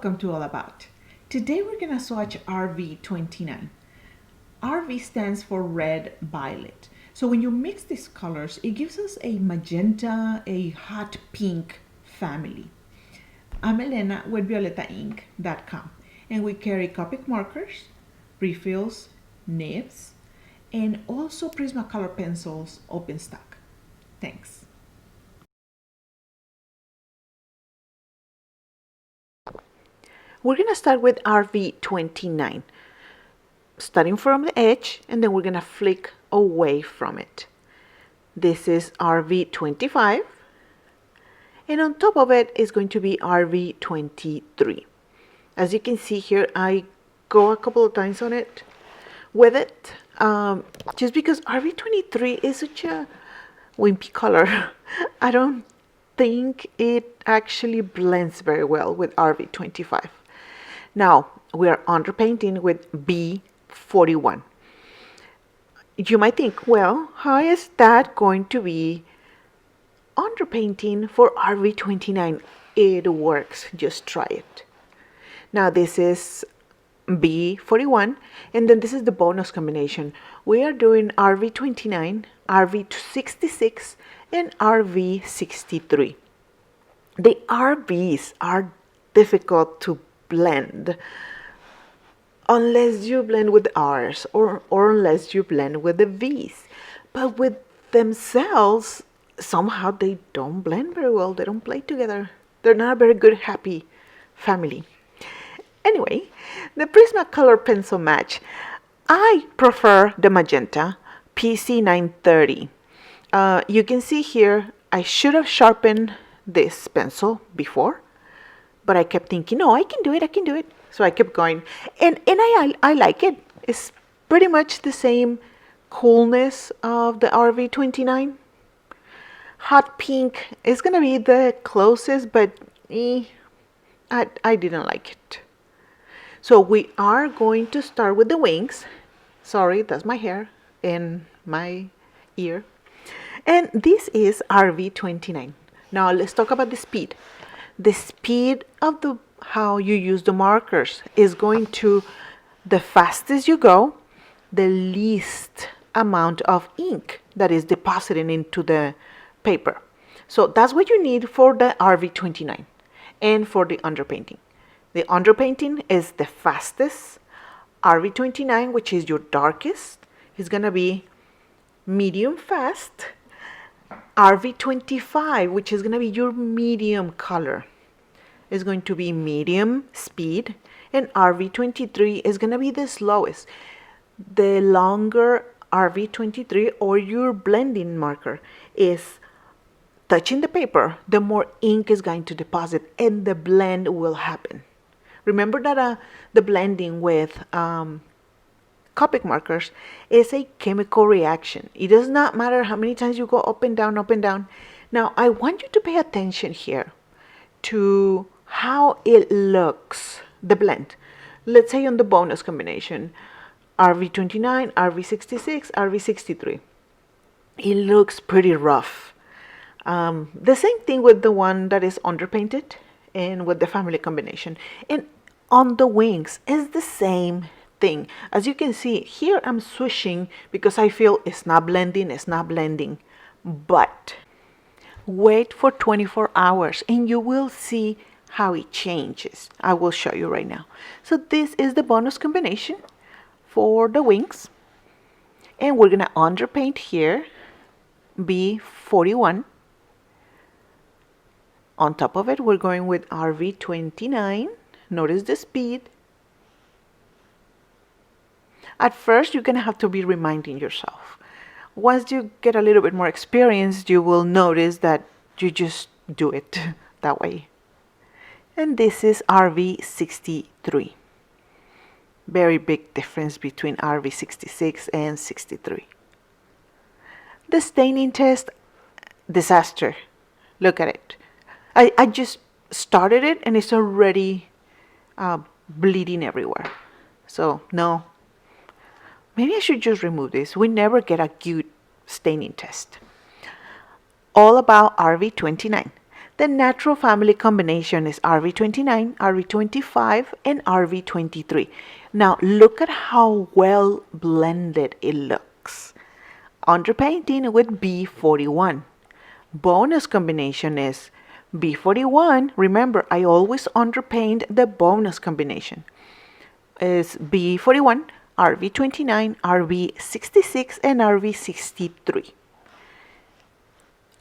welcome to All About. Today we're going to swatch RV29. RV stands for red violet. So when you mix these colors, it gives us a magenta, a hot pink family. I'm Elena with violetaink.com, and we carry Copic markers, refills, nibs, and also Prismacolor pencils open stock. Thanks. We're going to start with RV29, starting from the edge, and then we're going to flick away from it. This is RV25, and on top of it is going to be RV23. As you can see here, I go a couple of times on it with it, just because RV23 is such a wimpy color. I don't think it actually blends very well with RV25. Now, we are underpainting with B41. You might think, well, how is that going to be underpainting for RV29? It works, just try it. Now, this is B41, and then this is the bonus combination. We are doing RV29, RV66, and RV63. The RVs are difficult to blend unless you blend with the R's or unless you blend with the V's. But with themselves, somehow they don't blend very well. They don't play together. They're not a very good, happy family. Anyway, the Prismacolor pencil match. I prefer the magenta PC930. You can see here, I should have sharpened this pencil before, but I kept thinking, no, I can do it. So I kept going, and I like it. It's pretty much the same coolness of the RV29. Hot pink is gonna be the closest, but I didn't like it. So we are going to start with the wings. Sorry, that's my hair and my ear. And this is RV29. Now let's talk about the speed. The speed of how you use the markers is going to, the fastest you go, the least amount of ink that is depositing into the paper. So that's what you need for the RV29 and for the underpainting. The underpainting is the fastest. RV29, which is your darkest, is going to be medium fast. RV25, which is going to be your medium color, is going to be medium speed. And RV23 is going to be the slowest. The longer RV23 or your blending marker is touching the paper, the more ink is going to deposit and the blend will happen. Remember that the blending with Copic markers is a chemical reaction. It does not matter how many times you go up and down, up and down. Now, I want you to pay attention here to how it looks, the blend. Let's say on the bonus combination, RV29, RV66, RV63. It looks pretty rough. The same thing with the one that is underpainted and with the family combination. And on the wings is the same thing. As you can see here, I'm swishing because I feel it's not blending. But wait for 24 hours and you will see how it changes. I will show you right now. So this is the bonus combination for the wings. And we're gonna underpaint here B41. On top of it, we're going with RV29. Notice the speed. At first, you're going to have to be reminding yourself. Once you get a little bit more experience, you will notice that you just do it that way. And this is RV63. Very big difference between RV66 and 63. The staining test, disaster. Look at it. I just started it and it's already bleeding everywhere. So no, maybe I should just remove this. We never get a good staining test. All about RV29. The natural family combination is RV29, RV25, and RV23. Now look at how well blended it looks. Underpainting with B41. Bonus combination is B41. Remember, I always underpaint the bonus combination. Is B41, RV29, RV66, and RV63.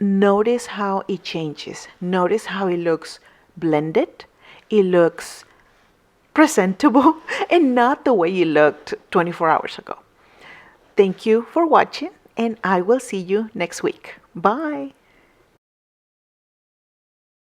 Notice how it changes. Notice how it looks blended. It looks presentable and not the way it looked 24 hours ago. Thank you for watching, and I will see you next week. Bye.